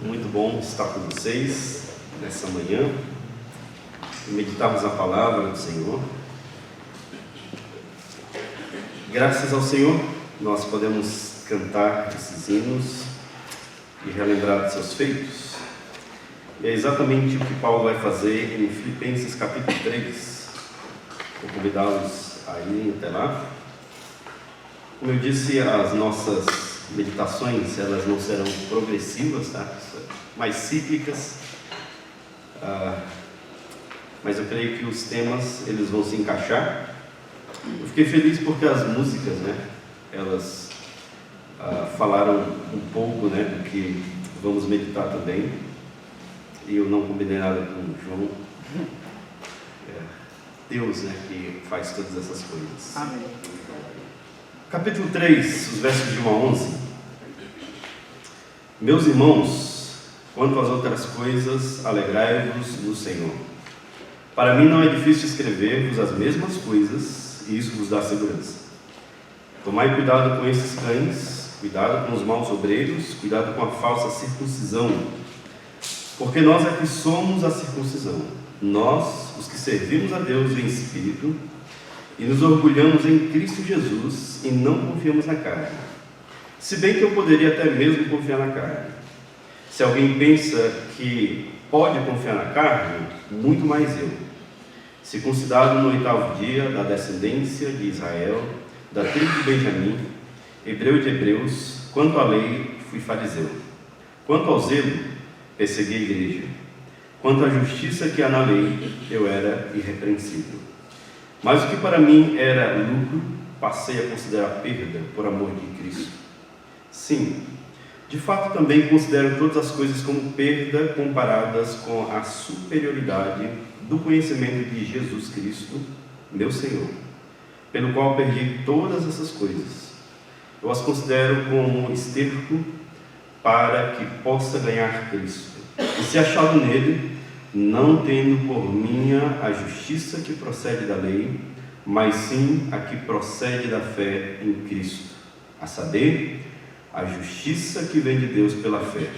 Muito bom estar com vocês nessa manhã e meditarmos a palavra do Senhor. Graças ao Senhor, nós podemos cantar esses hinos e relembrar de seus feitos. E é exatamente o que Paulo vai fazer em Filipenses capítulo 3. Vou convidá-los a irem até lá. Como eu disse, as nossas meditações, elas não serão progressivas, tá? Mais cíclicas, mas eu creio que os temas, eles vão se encaixar. Eu fiquei feliz porque as músicas, elas falaram um pouco, do que vamos meditar também, e eu não combinei nada com o João. Deus, que faz todas essas coisas. Amém. Capítulo 3, os versos de 1 a 11. Meus irmãos, quanto às outras coisas, alegrai-vos no Senhor. Para mim não é difícil escrever-vos as mesmas coisas, e isso vos dá segurança. Tomai cuidado com esses cães, cuidado com os maus obreiros, cuidado com a falsa circuncisão, porque nós é que somos a circuncisão, nós, os que servimos a Deus em espírito, e nos orgulhamos em Cristo Jesus e não confiamos na carne. Se bem que eu poderia até mesmo confiar na carne. Se alguém pensa que pode confiar na carne, muito mais eu. Circuncidado no 8º dia, da descendência de Israel, da tribo de Benjamim, hebreu de hebreus, quanto à lei, fui fariseu. Quanto ao zelo, persegui a igreja. Quanto à justiça que há na lei, eu era irrepreensível. Mas o que para mim era lucro, passei a considerar perda por amor de Cristo. Sim, de fato também considero todas as coisas como perda comparadas com a superioridade do conhecimento de Jesus Cristo, meu Senhor, pelo qual perdi todas essas coisas. Eu as considero como esterco para que possa ganhar Cristo, e se achado nele, não tendo por minha a justiça que procede da lei, mas sim a que procede da fé em Cristo, a saber, a justiça que vem de Deus pela fé,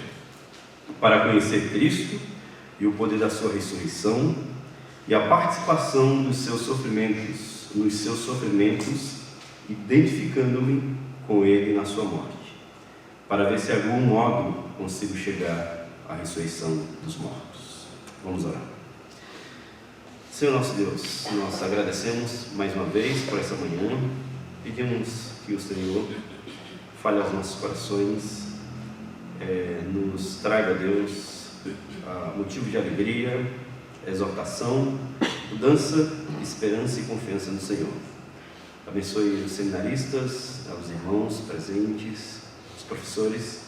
para conhecer Cristo e o poder da sua ressurreição e a participação nos seus sofrimentos, identificando-me com ele na sua morte, para ver se de algum modo consigo chegar à ressurreição dos mortos. Vamos orar. Senhor nosso Deus, nós agradecemos mais uma vez por essa manhã, pedimos que o Senhor fale aos nossos corações, nos traga, Deus, motivo de alegria, exortação, mudança, esperança e confiança no Senhor. Abençoe os seminaristas, os irmãos presentes, os professores,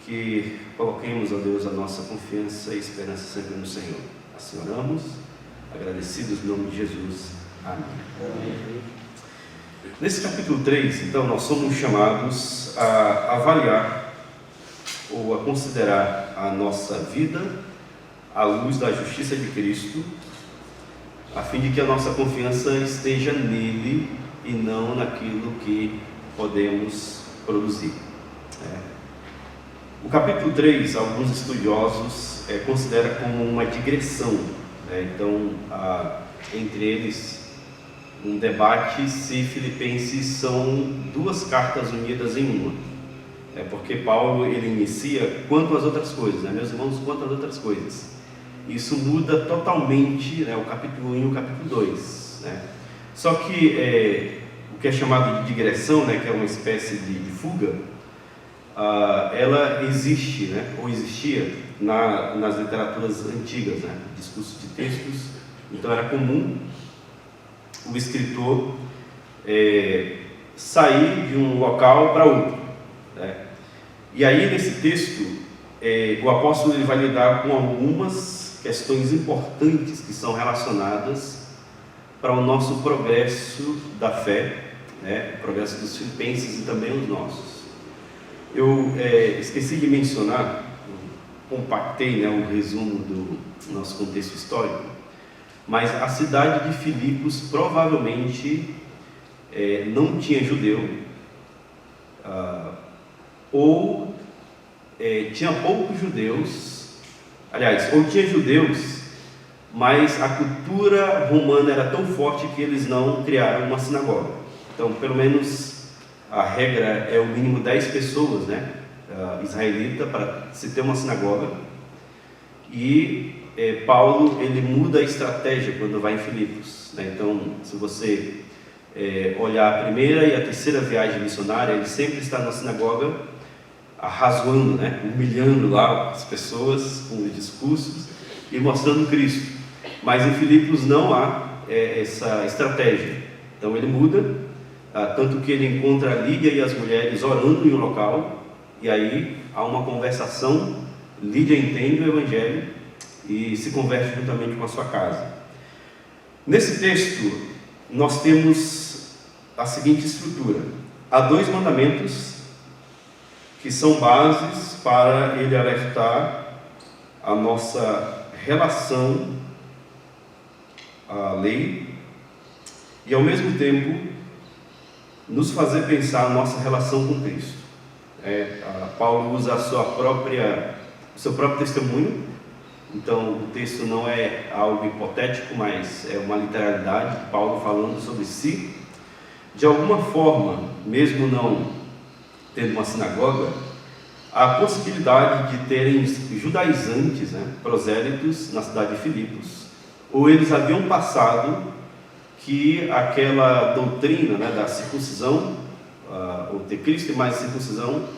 que coloquemos, ó Deus, a nossa confiança e esperança sempre no Senhor. Assim oramos, agradecidos no nome de Jesus. Amém. Amém. Nesse capítulo 3, então, nós somos chamados a avaliar ou a considerar a nossa vida à luz da justiça de Cristo, a fim de que a nossa confiança esteja nele e não naquilo que podemos produzir. O capítulo 3, alguns estudiosos consideram como uma digressão, então, entre eles, um debate se Filipenses são duas cartas unidas em uma, porque Paulo ele inicia quanto às outras coisas, meus irmãos, quanto às outras coisas. Isso muda totalmente, o capítulo 1 e o capítulo 2, Só que o que é chamado de digressão, que é uma espécie de fuga, ela existe, ou existia nas literaturas antigas, discursos de textos. Então era comum o escritor sair de um local para outro, E aí nesse texto o apóstolo ele vai lidar com algumas questões importantes que são relacionadas para o nosso progresso da fé, o progresso dos filipenses e também os nossos. Eu esqueci de mencionar, compactei o resumo do nosso contexto histórico, mas a cidade de Filipos provavelmente não tinha judeu, ou tinha poucos judeus, aliás, ou tinha judeus, mas a cultura romana era tão forte que eles não criaram uma sinagoga. Então, pelo menos a regra é o mínimo 10 pessoas, né, israelita, para se ter uma sinagoga. E Paulo, ele muda a estratégia quando vai em Filipos, né? Então, se você olhar a primeira e a terceira viagem missionária, ele sempre está na sinagoga, arrazoando, né, humilhando lá as pessoas com os discursos e mostrando Cristo. Mas em Filipos não há essa estratégia. Então ele muda, tanto que ele encontra a Lídia e as mulheres orando em um local, e aí há uma conversação. Lídia entende o Evangelho e se converte juntamente com a sua casa. Nesse texto nós temos a seguinte estrutura: há 2 mandamentos que são bases para ele alertar a nossa relação à lei e ao mesmo tempo nos fazer pensar a nossa relação com Cristo. Paulo usa o seu próprio testemunho. Então o texto não é algo hipotético, mas é uma literalidade de Paulo falando sobre si. De alguma forma, mesmo não tendo uma sinagoga, há a possibilidade de terem judaizantes, né, prosélitos na cidade de Filipos, ou eles haviam passado que aquela doutrina, né, da circuncisão, ou ter Cristo e mais circuncisão,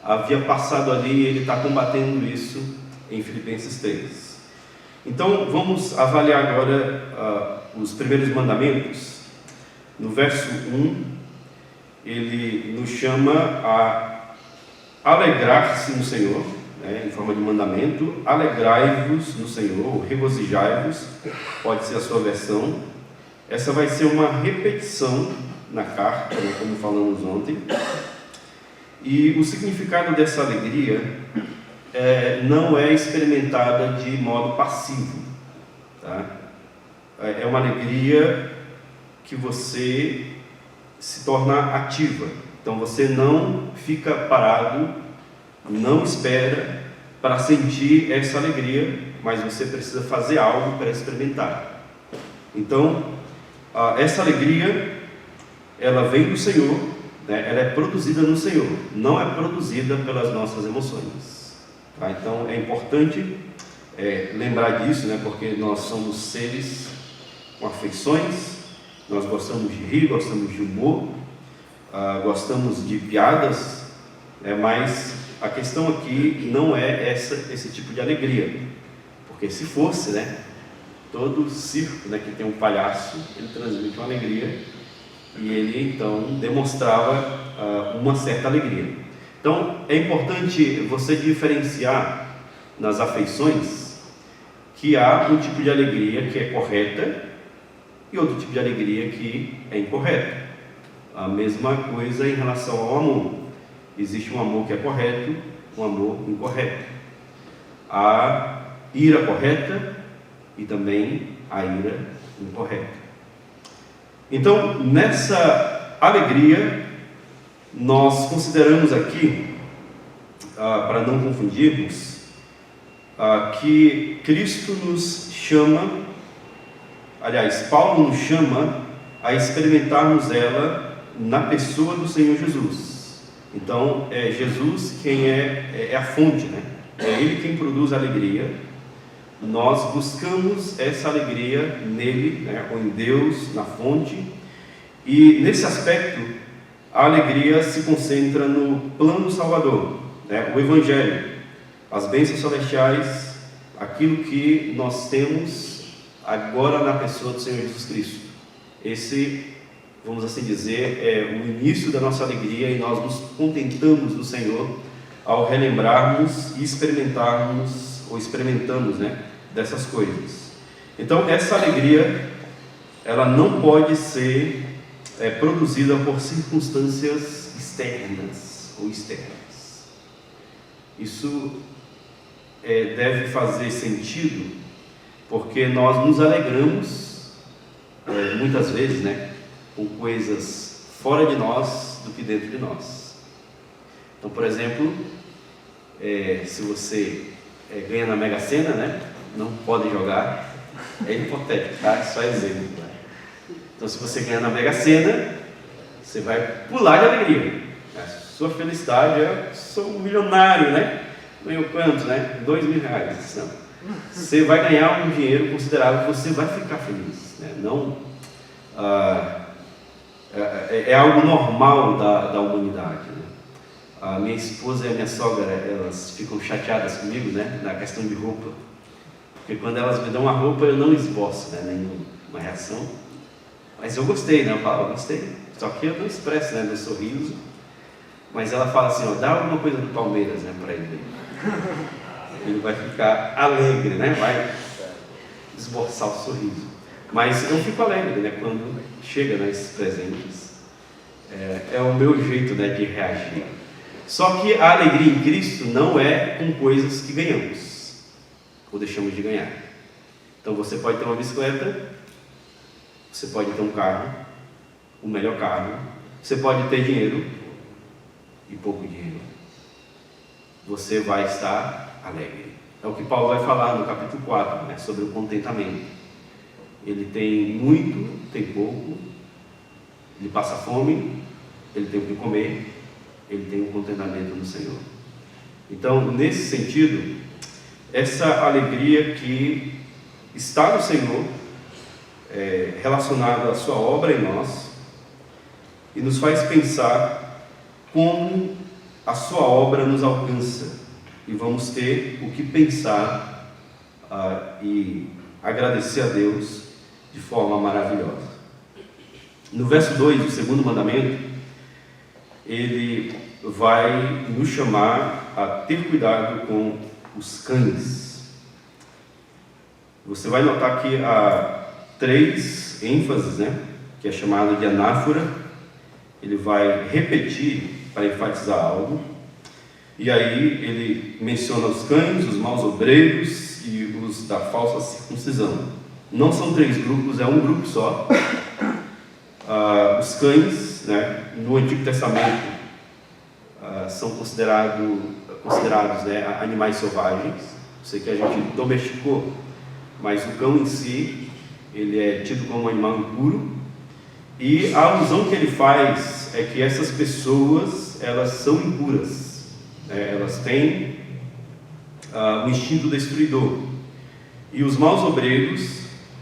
havia passado ali, e ele está combatendo isso em Filipenses 3. Então vamos avaliar agora os primeiros mandamentos. No verso 1, ele nos chama a alegrar-se no Senhor, né, em forma de mandamento. Alegrai-vos no Senhor, ou regozijai-vos, pode ser a sua versão. Essa vai ser uma repetição na carta, né, como falamos ontem. E o significado dessa alegria não é experimentada de modo passivo, tá? É uma alegria que você se torna ativa. Então você não fica parado, não espera para sentir essa alegria, mas você precisa fazer algo para experimentar. Então essa alegria, ela vem do Senhor, né? Ela é produzida no Senhor, não é produzida pelas nossas emoções, tá? Então é importante lembrar disso, né? Porque nós somos seres com afeições, nós gostamos de rir, gostamos de humor, gostamos de piadas, mas a questão aqui não é esse tipo de alegria, porque se fosse, né, todo circo, né, que tem um palhaço, ele transmite uma alegria e ele então demonstrava uma certa alegria. Então é importante você diferenciar nas afeições que há um tipo de alegria que é correta e outro tipo de alegria que é incorreta. A mesma coisa em relação ao amor. Existe um amor que é correto, um amor incorreto. A ira correta e também a ira incorreta. Então, nessa alegria, nós consideramos aqui, para não confundirmos, que Cristo nos chama, aliás, Paulo nos chama a experimentarmos ela na pessoa do Senhor Jesus. Então, é Jesus quem é a fonte, né? É Ele quem produz a alegria. Nós buscamos essa alegria nele, né? Ou em Deus, na fonte. E nesse aspecto, a alegria se concentra no plano salvador, né? O Evangelho, as bênçãos celestiais, aquilo que nós temos agora na pessoa do Senhor Jesus Cristo. Esse, vamos assim dizer, é o início da nossa alegria, e nós nos contentamos do Senhor ao relembrarmos e experimentarmos, ou experimentamos, né, dessas coisas. Então essa alegria, ela não pode ser produzida por circunstâncias externas ou externas. Isso deve fazer sentido, porque nós nos alegramos muitas vezes, né, com coisas fora de nós do que dentro de nós. Então, por exemplo, se você ganha na Mega Sena, né? Não pode jogar, é hipotético, tá? Só exemplo. Então, se você ganhar na Mega Sena, você vai pular de alegria. A sua felicidade é: sou um milionário, né? Ganhou quanto, né? R$2.000. Não. Você vai ganhar um dinheiro considerável, você vai ficar feliz, né? Não, é algo normal da humanidade, né? A minha esposa e a minha sogra, elas ficam chateadas comigo, né? Na questão de roupa, porque quando elas me dão uma roupa, eu não esboço, né? Nenhuma reação, mas eu gostei, né? Eu falo, eu gostei, só que eu não expresso, né? Meu sorriso, mas ela fala assim, ó, dá alguma coisa do Palmeiras, né? Para ele. Ele vai ficar alegre, né? Vai esboçar o sorriso. Mas eu fico alegre, né? Quando chega nesses presentes. É o meu jeito, né, de reagir. Só que a alegria em Cristo não é com coisas que ganhamos ou deixamos de ganhar. Então você pode ter uma bicicleta, você pode ter um carro, o melhor carro, você pode ter dinheiro e pouco dinheiro. Você vai estar alegre. É o que Paulo vai falar no capítulo 4, né, sobre o contentamento. Ele tem muito, tem pouco, ele passa fome, ele tem o que comer, ele tem um contentamento no Senhor. Então, nesse sentido, essa alegria que está no Senhor, relacionada à sua obra em nós, e nos faz pensar como a sua obra nos alcança, e vamos ter o que pensar e agradecer a Deus de forma maravilhosa. No verso 2 do segundo mandamento, ele vai nos chamar a ter cuidado com os cães. Você vai notar que há 3 ênfases, né? Que é chamado de anáfora. Ele vai repetir para enfatizar algo. E aí ele menciona os cães, os maus obreiros e os da falsa circuncisão. Não são 3 grupos, é um grupo só. Os cães, né, no Antigo Testamento, são considerados né, animais selvagens. Sei que a gente domesticou, mas o cão em si, ele é tido como um animal impuro. E a alusão que ele faz é que essas pessoas, elas são impuras, né? Elas têm um instinto destruidor. E os maus obreiros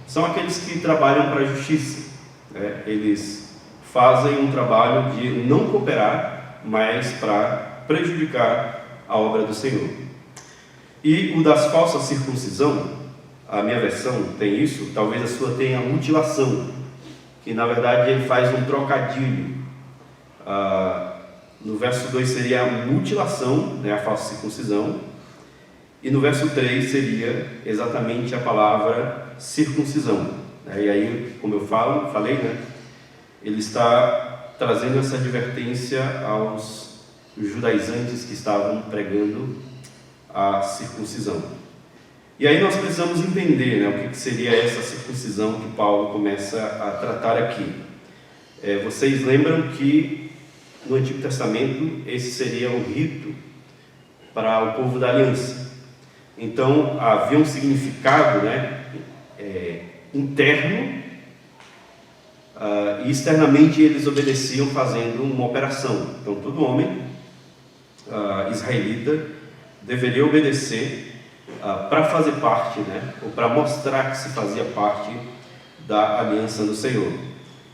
são aqueles que trabalham para a justiça, né? Eles fazem um trabalho de não cooperar, mas para prejudicar a obra do Senhor. E o das falsas circuncisão, a minha versão tem isso, talvez a sua tenha mutilação, que na verdade ele faz um trocadilho. No verso 2 seria a mutilação, né, a falsa circuncisão, e no verso 3 seria exatamente a palavra circuncisão. E aí, como eu falei, né, ele está trazendo essa advertência aos judaizantes que estavam pregando a circuncisão. E aí nós precisamos entender, né, o que seria essa circuncisão que Paulo começa a tratar aqui. Vocês lembram que no Antigo Testamento esse seria o rito para o povo da aliança. Então havia um significado, né, interno, e externamente eles obedeciam fazendo uma operação. Então todo homem israelita deveria obedecer para fazer parte, né, ou para mostrar que se fazia parte da aliança do Senhor.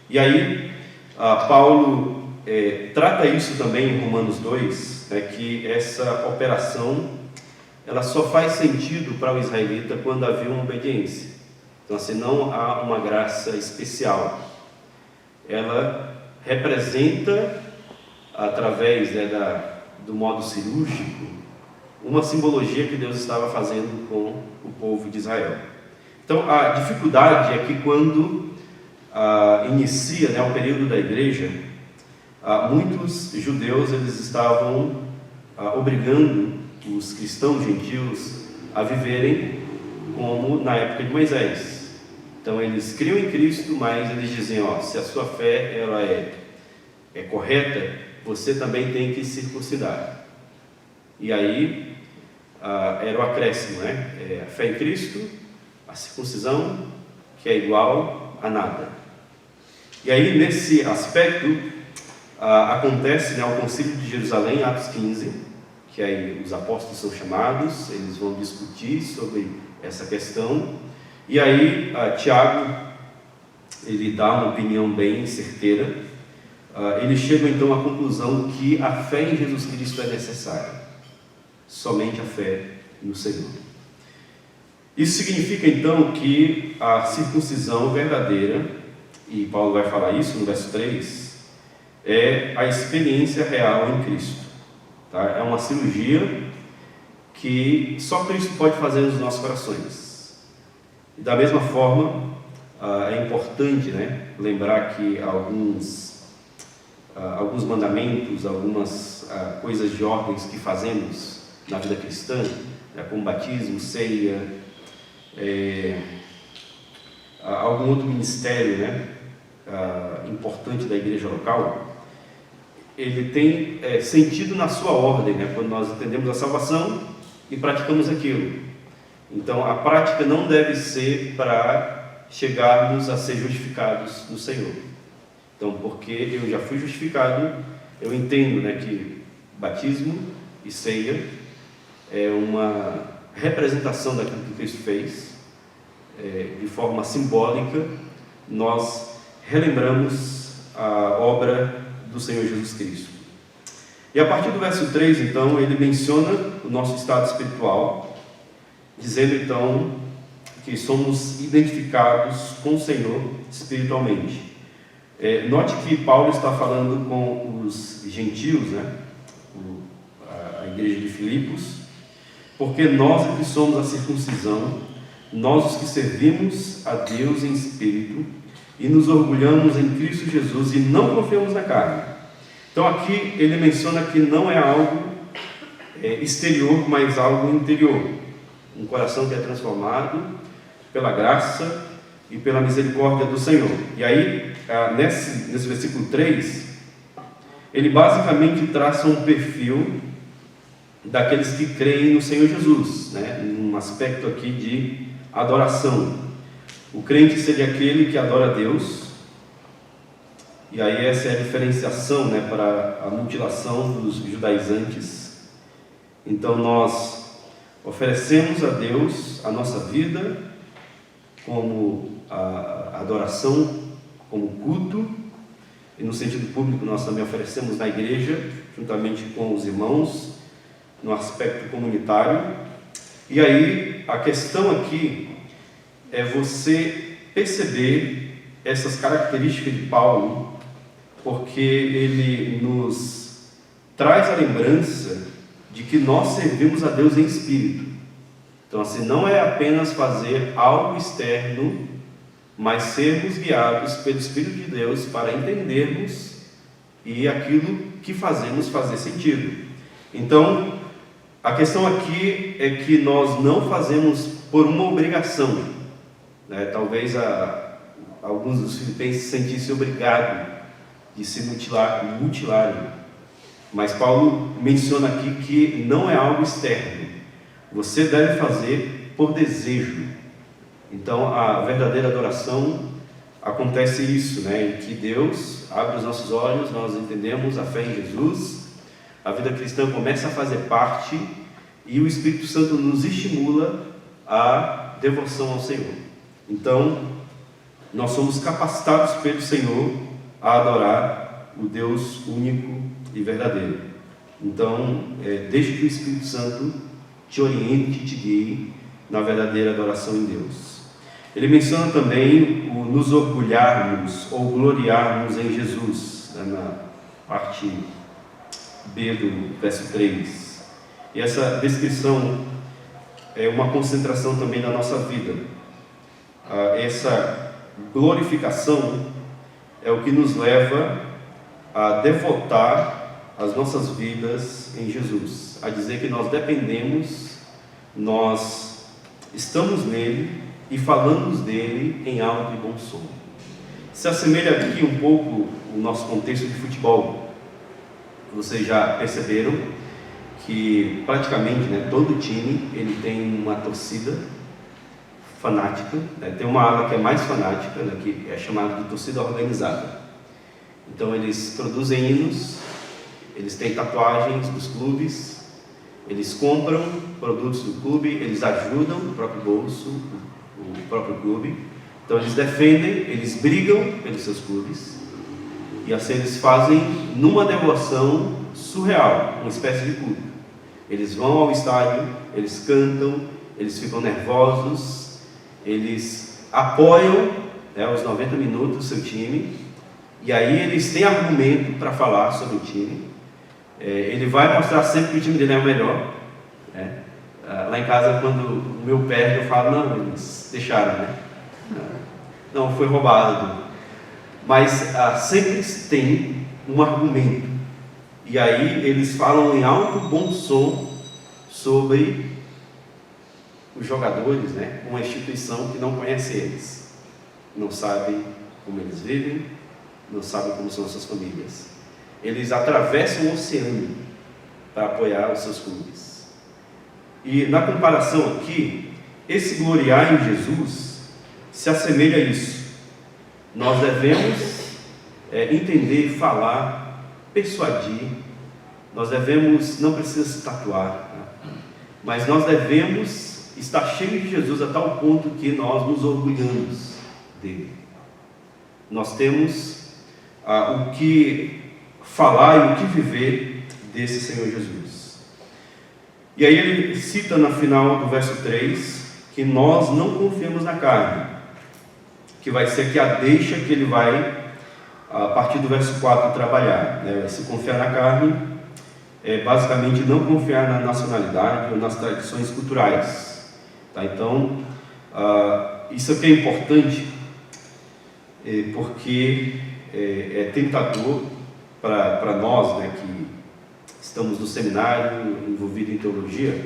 E aí Paulo trata isso também em Romanos 2, né, que essa operação ela só faz sentido para o israelita quando havia uma obediência. Então assim, não há uma graça especial. Ela representa, através, né, do modo cirúrgico, uma simbologia que Deus estava fazendo com o povo de Israel. Então a dificuldade é que quando inicia, né, o período da igreja, muitos judeus eles estavam obrigando os cristãos gentios a viverem como na época de Moisés. Então eles criam em Cristo, mas eles dizem, se a sua fé ela é correta, você também tem que circuncidar. E aí era o acréscimo, né? A fé em Cristo, a circuncisão, que é igual a nada. E aí, nesse aspecto, acontece, né, o Concílio de Jerusalém, Atos 15, que aí os apóstolos são chamados, eles vão discutir sobre essa questão, e aí Tiago, ele dá uma opinião bem certeira. Eles chegam então à conclusão que a fé em Jesus Cristo é necessária, somente a fé no Senhor. Isso significa então que a circuncisão verdadeira, e Paulo vai falar isso no verso 3, é a experiência real em Cristo. Tá? É uma cirurgia que só Cristo pode fazer nos nossos corações. E da mesma forma, é importante, né, lembrar que alguns mandamentos, algumas coisas de ordens que fazemos na vida cristã, como batismo, ceia, algum outro ministério, né, importante da igreja local, ele tem sentido na sua ordem, né, quando nós entendemos a salvação e praticamos aquilo. Então a prática não deve ser para chegarmos a ser justificados no Senhor. Então, porque eu já fui justificado, eu entendo, né, que batismo e ceia é uma representação daquilo que Cristo fez. De forma simbólica, nós relembramos a obra do Senhor Jesus Cristo. E a partir do verso 3, então, ele menciona o nosso estado espiritual, dizendo então que somos identificados com o Senhor espiritualmente. Note que Paulo está falando com os gentios, né? A igreja de Filipos, porque nós é que somos a circuncisão, nós os que servimos a Deus em espírito e nos orgulhamos em Cristo Jesus e não confiamos na carne. Então aqui ele menciona que não é algo exterior, mas algo interior. Um coração que é transformado pela graça e pela misericórdia do Senhor. E aí, nesse versículo 3, ele basicamente traça um perfil daqueles que creem no Senhor Jesus, né? Um aspecto aqui de adoração. O crente seria aquele que adora a Deus, e aí essa é a diferenciação, né, para a mutilação dos judaizantes. Então nós oferecemos a Deus a nossa vida como a adoração, como culto, e no sentido público nós também oferecemos na igreja, juntamente com os irmãos, no aspecto comunitário. E aí a questão aqui é você perceber essas características de Paulo, porque ele nos traz a lembrança de que nós servimos a Deus em espírito. Então assim, não é apenas fazer algo externo, mas sermos guiados pelo Espírito de Deus para entendermos e aquilo que fazemos fazer sentido. Então a questão aqui é que nós não fazemos por uma obrigação, né? Talvez alguns dos filipenses se sentissem obrigados de se mutilarem, mas Paulo menciona aqui que não é algo externo, você deve fazer por desejo. Então a verdadeira adoração acontece isso, né? Em que Deus abre os nossos olhos, nós entendemos a fé em Jesus, a vida cristã começa a fazer parte e o Espírito Santo nos estimula à devoção ao Senhor. Então, nós somos capacitados pelo Senhor a adorar o Deus único e verdadeiro. Então, deixe que o Espírito Santo te oriente e te guie na verdadeira adoração em Deus. Ele menciona também o nos orgulharmos ou gloriarmos em Jesus, né, na parte B do verso 3. E essa descrição é uma concentração também da nossa vida. Essa glorificação é o que nos leva a devotar as nossas vidas em Jesus, a dizer que nós dependemos, nós estamos nele e falamos dele em alto e bom som. Se assemelha aqui um pouco o nosso contexto de futebol. Vocês já perceberam que praticamente, né, todo time ele tem uma torcida fanática, né? Tem uma ala que é mais fanática, né, que é chamada de torcida organizada. Então eles produzem hinos, eles têm tatuagens dos clubes, eles compram produtos do clube, eles ajudam o próprio bolso, o próprio clube. Então eles defendem, eles brigam pelos seus clubes, e assim eles fazem numa devoção surreal, uma espécie de culto. Eles vão ao estádio, eles cantam, eles ficam nervosos, eles apoiam, né, os 90 minutos do seu time, e aí eles têm argumento para falar sobre o time. Ele vai mostrar sempre que o time dele é o melhor, né? Lá em casa, quando o meu perde, eu falo, não, eles deixaram, né? Não, foi roubado. Mas sempre tem um argumento. E aí eles falam em alto bom som sobre os jogadores, né? Uma instituição que não conhece eles, não sabe como eles vivem, não sabe como são suas famílias. Eles atravessam o oceano para apoiar os seus clubes. E na comparação aqui, esse gloriar em Jesus se assemelha a isso. Nós devemos entender, falar, persuadir. Nós devemos, não precisa se tatuar, né? Mas nós devemos estar cheios de Jesus a tal ponto que nós nos orgulhamos dele. Nós temos o que falar e o que viver desse Senhor Jesus. E aí ele cita no final do verso 3 que nós não confiamos na carne, que vai ser aqui a deixa que ele vai, a partir do verso 4, trabalhar, né? Se confiar na carne é basicamente não confiar na nacionalidade ou nas tradições culturais, tá? Então isso aqui é importante porque é tentador para nós, né, que estamos no seminário, envolvidos em teologia,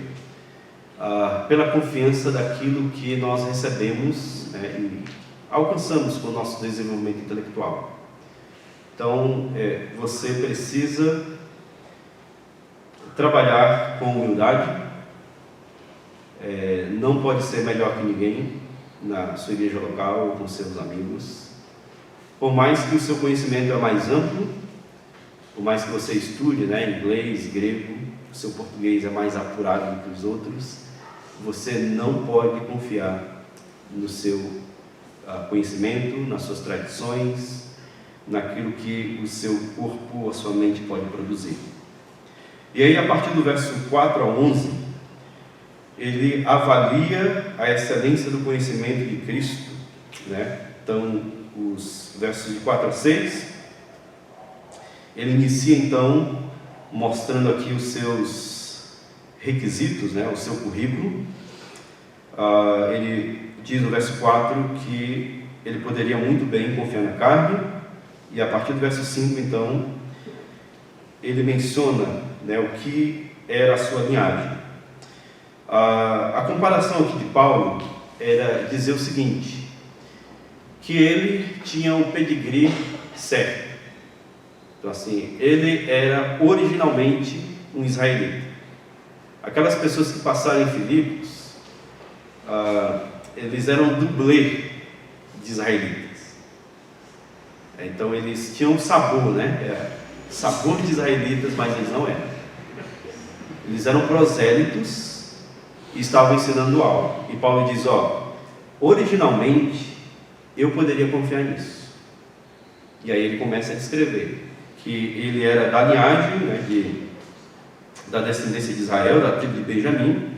pela confiança daquilo que nós recebemos, né, e alcançamos com o nosso desenvolvimento intelectual. Então, você precisa trabalhar com humildade, não pode ser melhor que ninguém na sua igreja local ou com seus amigos. Por mais que o seu conhecimento é mais amplo, por mais que você estude, né, inglês, grego, o seu português é mais apurado do que os outros, você não pode confiar no seu conhecimento, nas suas tradições, naquilo que o seu corpo ou a sua mente pode produzir. E aí, a partir do verso 4 a 11, ele avalia a excelência do conhecimento de Cristo, né? Então, os versos de 4 a 6, ele inicia então mostrando aqui os seus requisitos, né, o seu currículo. Ele diz no verso 4 que ele poderia muito bem confiar na carne, e a partir do verso 5, então, ele menciona, né, o que era a sua linhagem. A comparação aqui de Paulo era dizer o seguinte, que ele tinha o pedigree certo. Então, assim, ele era originalmente um israelita. Aquelas pessoas que passaram em Filipos, eles eram dublê de israelitas. Então, eles tinham um sabor, né? Sabor de israelitas, mas eles não eram. Eles eram prosélitos e estavam ensinando algo. E Paulo diz, originalmente, eu poderia confiar nisso. E aí ele começa a descrever que ele era da linhagem, né, da descendência de Israel, da tribo de Benjamim,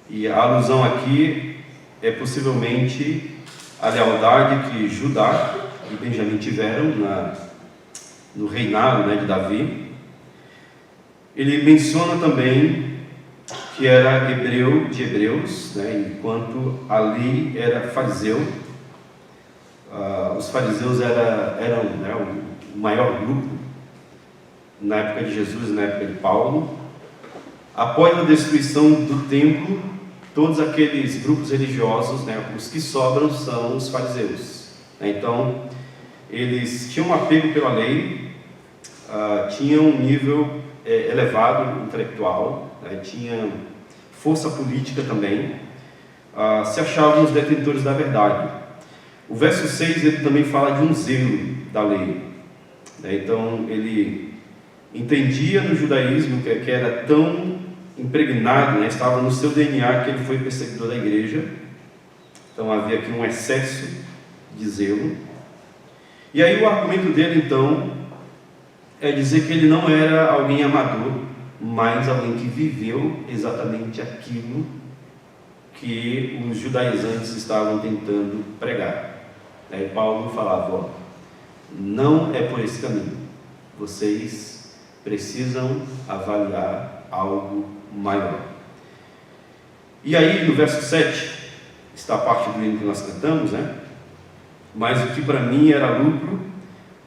e a alusão aqui é possivelmente a lealdade que Judá e Benjamim tiveram no reinado, né, de Davi. Ele menciona também que era hebreu de hebreus, né, enquanto ali era fariseu. Os fariseus eram, né, o maior grupo na época de Jesus, na época de Paulo. Após a destruição do templo, todos aqueles grupos religiosos, né, os que sobram são os fariseus. Então, eles tinham um apego pela lei, tinham um nível elevado, intelectual, né? Tinha força política também, se achavam os detentores da verdade. O verso 6 ele também fala de um zelo da lei, né? Então ele entendia no judaísmo que era tão impregnado, né? Estava no seu DNA, que ele foi perseguidor da igreja. Então havia aqui um excesso de zelo. E aí o argumento dele então é dizer que ele não era alguém amador, mas alguém que viveu exatamente aquilo que os judaizantes estavam tentando pregar. Aí Paulo falava, ó, não é por esse caminho, vocês precisam avaliar algo maior. E aí no verso 7 está a parte do hino que nós cantamos, né? Mas o que para mim era lucro,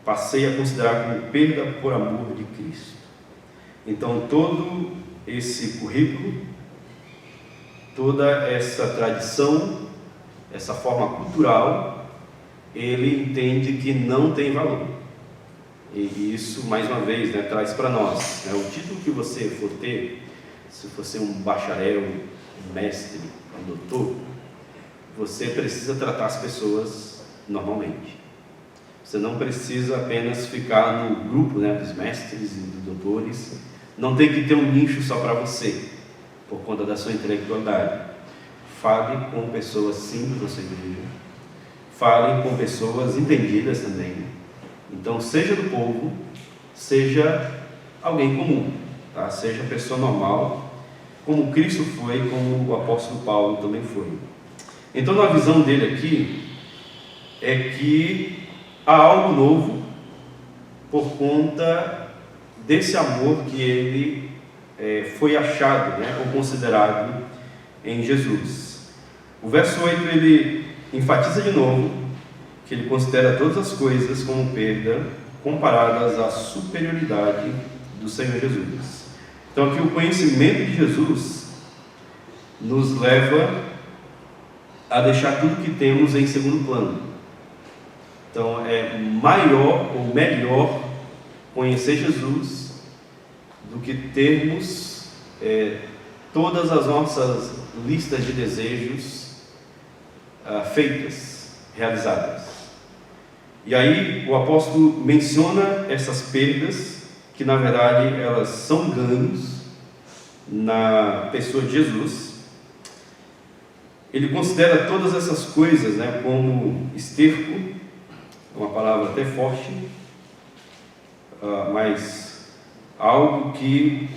passei a considerar como perda por amor de Cristo. Então todo esse currículo, toda essa tradição, essa forma cultural, ele entende que não tem valor. E isso, mais uma vez, né, traz para nós, né, o título que você for ter, se você um bacharel, um mestre, um doutor, você precisa tratar as pessoas normalmente. Você não precisa apenas ficar no grupo, né, dos mestres e dos doutores. Não tem que ter um nicho só para você, por conta da sua intelectualidade. Fale com pessoas simples da sua igreja. Fale com pessoas entendidas também. Então, seja do povo, seja alguém comum, tá? Seja pessoa normal, como Cristo foi, como o apóstolo Paulo também foi. Então, a visão dele aqui é que há algo novo por conta desse amor que ele foi achado, né, ou considerado em Jesus. O verso 8 ele enfatiza de novo que ele considera todas as coisas como perda comparadas à superioridade do Senhor Jesus. Então aqui o conhecimento de Jesus nos leva a deixar tudo que temos em segundo plano. Então é maior ou melhor conhecer Jesus do que termos todas as nossas listas de desejos feitas, realizadas. E aí o apóstolo menciona essas perdas, que na verdade elas são ganhos na pessoa de Jesus. Ele considera todas essas coisas, né, como esterco, uma palavra até forte, mas algo que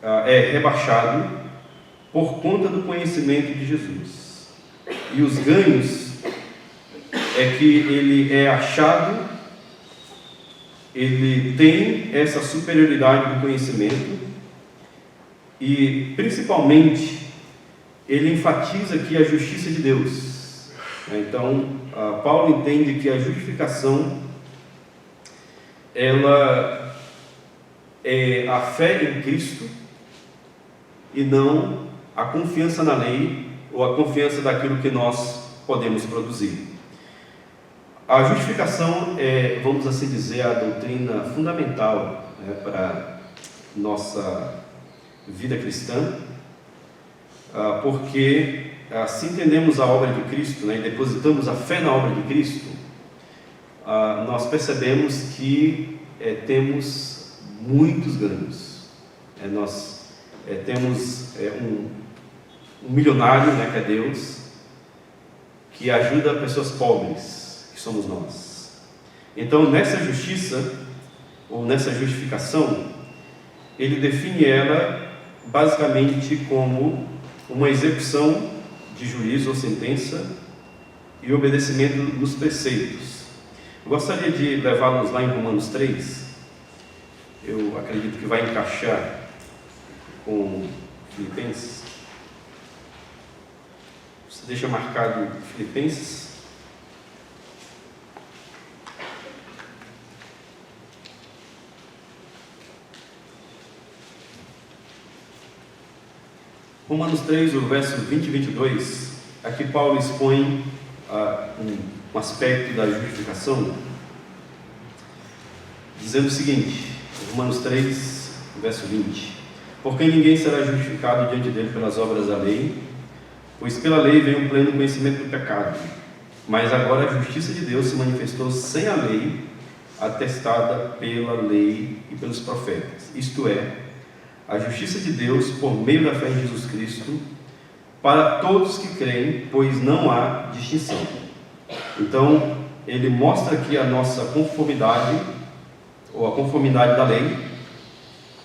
é rebaixado por conta do conhecimento de Jesus. E os ganhos é que ele é achado, ele tem essa superioridade do conhecimento e principalmente ele enfatiza aqui a justiça de Deus. Então Paulo entende que a justificação ela é a fé em Cristo e não a confiança na lei ou a confiança daquilo que nós podemos produzir. A justificação é, vamos assim dizer, a doutrina fundamental, né, para nossa vida cristã, porque se entendemos a obra de Cristo, né, e depositamos a fé na obra de Cristo, nós percebemos que temos muitos ganhos. Nós temos um milionário, né, que é Deus, que ajuda pessoas pobres, que somos nós. Então, nessa justiça, ou nessa justificação, ele define ela basicamente como uma execução de juízo ou sentença e obedecimento dos preceitos. Eu gostaria de levá-los lá em Romanos 3. Eu acredito que vai encaixar com Filipenses. Você deixa marcado Filipenses. Romanos 3, o verso 20 e 22, aqui Paulo expõe um aspecto da justificação, dizendo o seguinte, Romanos 3, verso 20. Porque ninguém será justificado diante dele pelas obras da lei, pois pela lei vem o pleno conhecimento do pecado. Mas agora a justiça de Deus se manifestou sem a lei, atestada pela lei e pelos profetas. Isto é, a justiça de Deus por meio da fé em Jesus Cristo, para todos que creem, pois não há distinção. Então, ele mostra aqui a nossa conformidade, ou a conformidade da lei,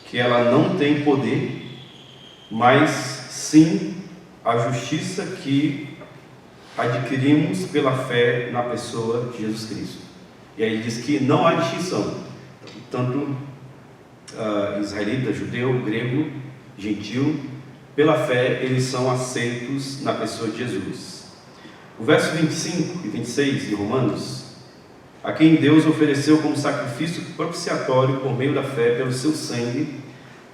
que ela não tem poder, mas sim a justiça que adquirimos pela fé na pessoa de Jesus Cristo. E aí ele diz que não há distinção, tanto israelita, judeu, grego, gentil, pela fé eles são aceitos na pessoa de Jesus. O verso 25 e 26 de Romanos: a quem Deus ofereceu como sacrifício propiciatório por meio da fé pelo seu sangue,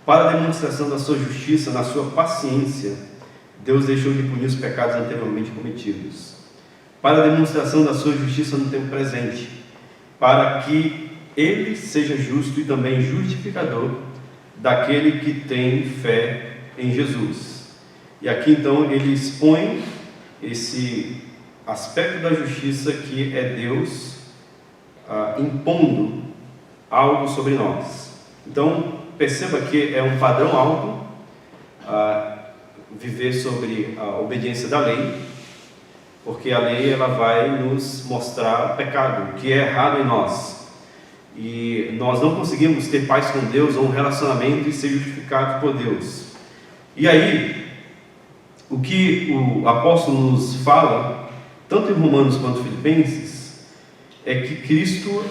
para a demonstração da sua justiça, na sua paciência, Deus deixou de punir os pecados anteriormente cometidos, para a demonstração da sua justiça no tempo presente, para que ele seja justo e também justificador daquele que tem fé em Jesus. E aqui então ele expõe esse aspecto da justiça, que é Deus impondo algo sobre nós. Então perceba que é um padrão alto viver sobre a obediência da lei, porque a lei ela vai nos mostrar o pecado, o que é errado em nós, e nós não conseguimos ter paz com Deus ou um relacionamento e ser justificados por Deus. E aí, o que o apóstolo nos fala, tanto em Romanos quanto em Filipenses, é que Cristo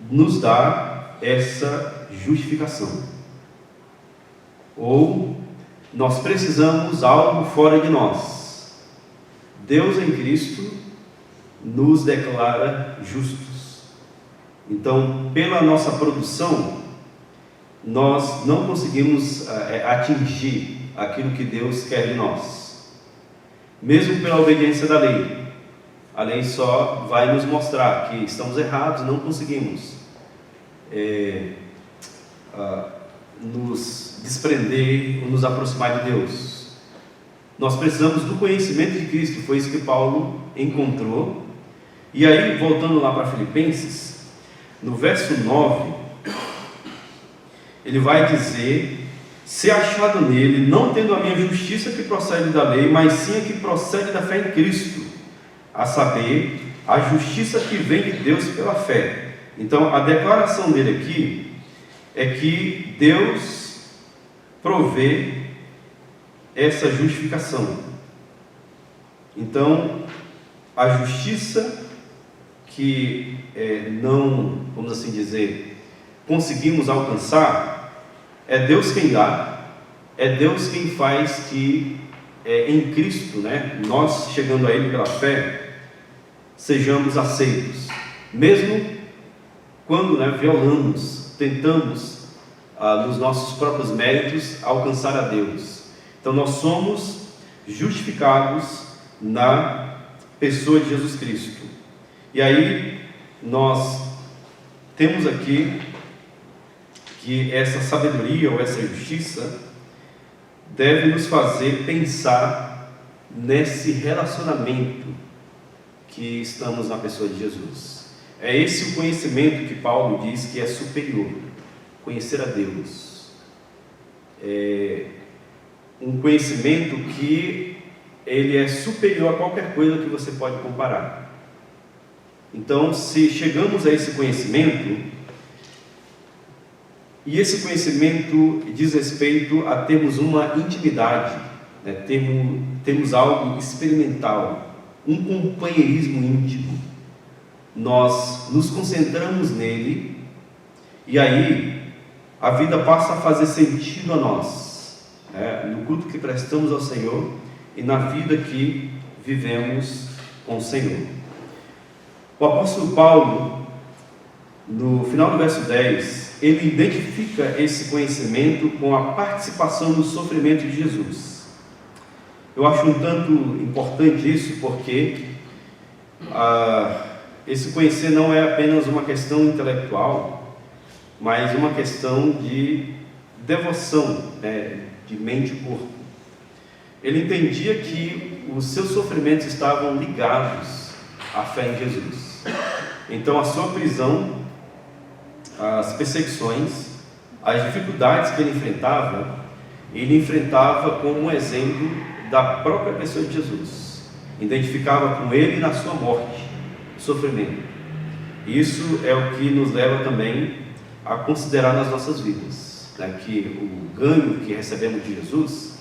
nos dá essa justificação. Ou nós precisamos algo fora de nós. Deus em Cristo nos declara justos. Então, pela nossa produção, nós não conseguimos atingir aquilo que Deus quer de nós, mesmo pela obediência da lei. A lei só vai nos mostrar que estamos errados, não conseguimos nos desprender ou nos aproximar de Deus. Nós precisamos do conhecimento de Cristo, foi isso que Paulo encontrou. E aí, voltando lá para Filipenses, no verso 9, ele vai dizer: se achado nele, não tendo a minha justiça que procede da lei, mas sim a que procede da fé em Cristo, a saber, a justiça que vem de Deus pela fé. Então, a declaração dele aqui é que Deus provê essa justificação. Então, a justiça que não, vamos assim dizer, conseguimos alcançar, é Deus quem dá, é Deus quem faz que em Cristo, nós chegando a Ele pela fé, sejamos aceitos, mesmo quando violamos, tentamos nos nossos próprios méritos alcançar a Deus. Então nós somos justificados na pessoa de Jesus Cristo. E aí nós temos aqui que essa sabedoria ou essa justiça deve nos fazer pensar nesse relacionamento que estamos na pessoa de Jesus. É esse o conhecimento que Paulo diz que é superior, conhecer a Deus. É um conhecimento que ele é superior a qualquer coisa que você pode comparar. Então, se chegamos a esse conhecimento, e esse conhecimento diz respeito a termos uma intimidade, termos algo experimental, um companheirismo íntimo, nós nos concentramos nele, e aí a vida passa a fazer sentido a nós, no culto que prestamos ao Senhor e na vida que vivemos com o Senhor. O apóstolo Paulo, no final do verso 10, ele identifica esse conhecimento com a participação no sofrimento de Jesus. Eu acho um tanto importante isso, porque esse conhecer não é apenas uma questão intelectual, mas uma questão de devoção, né, de mente e corpo. Ele entendia que os seus sofrimentos estavam ligados à fé em Jesus. Então a sua prisão, as perseguições, as dificuldades que ele enfrentava como um exemplo da própria pessoa de Jesus. Identificava com ele na sua morte, sofrimento. Isso é o que nos leva também a considerar nas nossas vidas, né, que o ganho que recebemos de Jesus,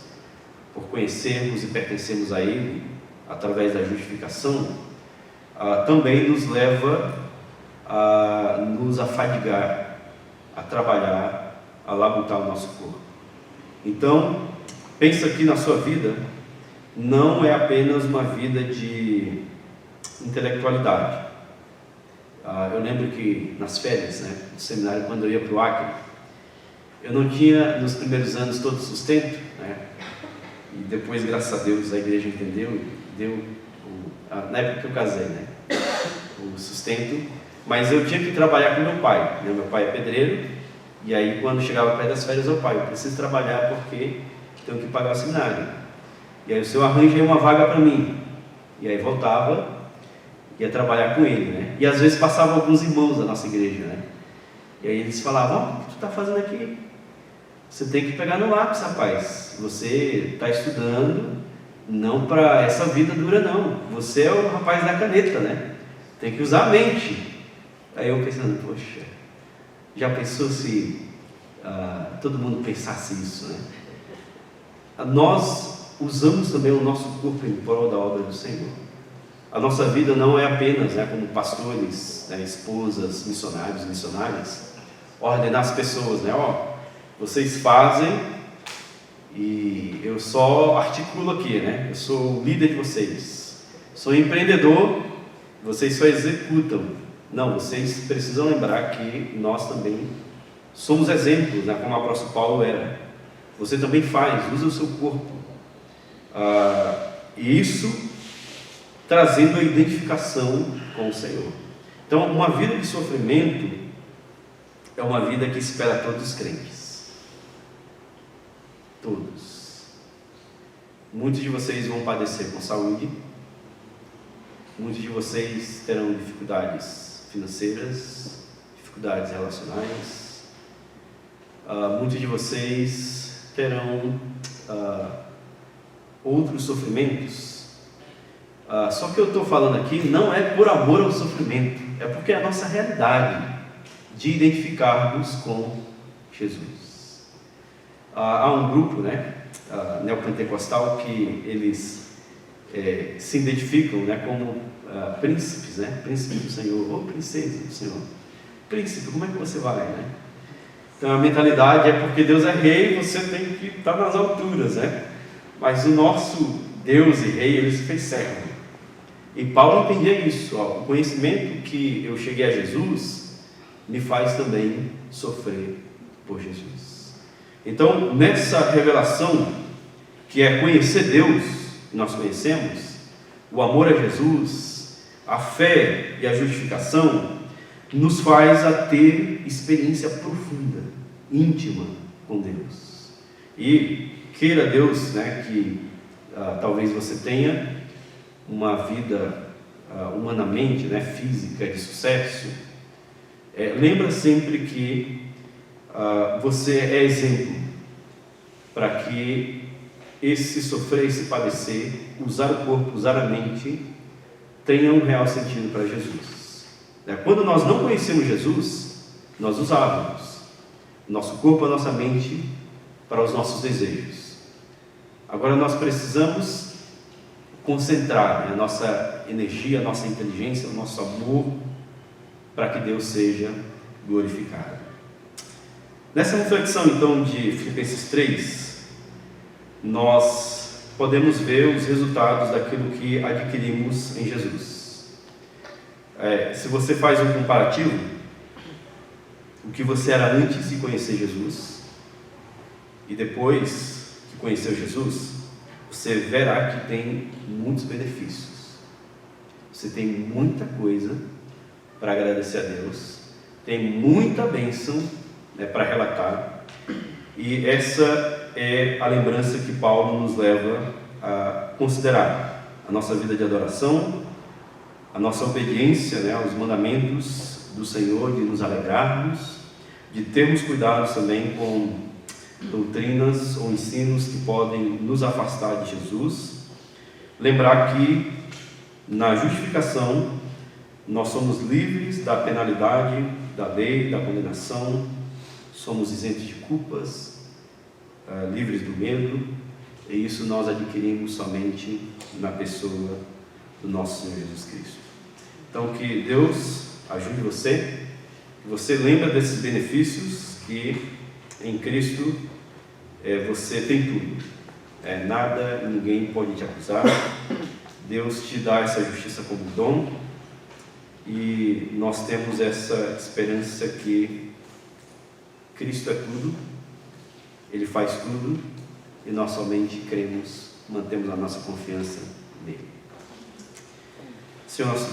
por conhecermos e pertencermos a Ele, através da justificação, também nos leva a nos afadigar, a trabalhar, a labutar o nosso corpo. Então, pensa que na sua vida não é apenas uma vida de intelectualidade. Eu lembro que nas férias, né, do seminário, quando eu ia para o Acre, eu não tinha nos primeiros anos todo o sustento, né, e depois, graças a Deus, a igreja entendeu e deu, na época que eu casei, né, o sustento, mas eu tinha que trabalhar com meu pai, né, meu pai é pedreiro, e aí quando chegava perto das férias, eu preciso trabalhar porque tenho que pagar o seminário, e aí o senhor arranja aí uma vaga para mim, e aí voltava, ia trabalhar com ele, né? E às vezes passavam alguns irmãos da nossa igreja, né? E aí eles falavam: o que tu está fazendo aqui? Você tem que pegar no lápis, rapaz. Você está estudando não para essa vida dura, não. Você é o rapaz da caneta, né? Tem que usar a mente. Aí eu pensando: poxa, já pensou se todo mundo pensasse isso, né? Nós usamos também o nosso corpo em prol da obra do Senhor. A nossa vida não é apenas, né, como pastores, né, esposas, missionários, missionárias, ordenar as pessoas, né, vocês fazem e eu só articulo aqui, né, eu sou o líder de vocês, sou empreendedor, vocês só executam. Não, vocês precisam lembrar que nós também somos exemplos, né, como o apóstolo Paulo era. Você também faz, usa o seu corpo, e isso trazendo a identificação com o Senhor. Então, uma vida de sofrimento é uma vida que espera todos os crentes. Todos. Muitos de vocês vão padecer com saúde, muitos de vocês terão dificuldades financeiras, dificuldades relacionais, muitos de vocês terão outros sofrimentos. Só que eu estou falando aqui não é por amor ao sofrimento, é porque é a nossa realidade de identificarmos com Jesus. Há um grupo, né, neopentecostal, que eles se identificam, né, como príncipes, né, príncipe do Senhor, ou princesa do Senhor. Príncipe, como é que você vai, né? Então a mentalidade é porque Deus é rei, você tem que estar nas alturas, né? Mas o nosso Deus e rei, ele se fez servo. E Paulo entendia isso, o conhecimento que eu cheguei a Jesus me faz também sofrer por Jesus. Então, nessa revelação, que é conhecer Deus, que nós conhecemos, o amor a Jesus, a fé e a justificação, nos faz a ter experiência profunda, íntima com Deus. E queira Deus, né, que talvez você tenha uma vida humanamente, né, física, de sucesso. Lembra sempre que você é exemplo para que esse sofrer, esse padecer, usar o corpo, usar a mente, tenha um real sentido para Jesus. Quando nós não conhecemos Jesus, nós usávamos nosso corpo, a nossa mente para os nossos desejos. Agora nós precisamos concentrar, né, a nossa energia, a nossa inteligência, o nosso amor, para que Deus seja glorificado. Nessa reflexão então de Filipenses 3, nós podemos ver os resultados daquilo que adquirimos em Jesus. Se você faz um comparativo, o que você era antes de conhecer Jesus e depois que conheceu Jesus, você verá que tem muitos benefícios. Você tem muita coisa para agradecer a Deus, tem muita bênção, né, para relatar, E essa é a lembrança que Paulo nos leva a considerar a nossa vida de adoração, a nossa obediência, né, aos mandamentos do Senhor, de nos alegrarmos, de termos cuidado também com doutrinas ou ensinos que podem nos afastar de Jesus. Lembrar que na justificação nós somos livres da penalidade, da lei, da condenação, somos isentos de culpas, livres do medo, e isso nós adquirimos somente na pessoa do nosso Senhor Jesus Cristo. Então, que Deus ajude você, que você lembre desses benefícios, que em Cristo você tem tudo. Nada, ninguém pode te acusar. Deus te dá essa justiça como dom, e nós temos essa esperança que Cristo é tudo, Ele faz tudo, e nós somente cremos, mantemos a nossa confiança nele. Senhor, nosso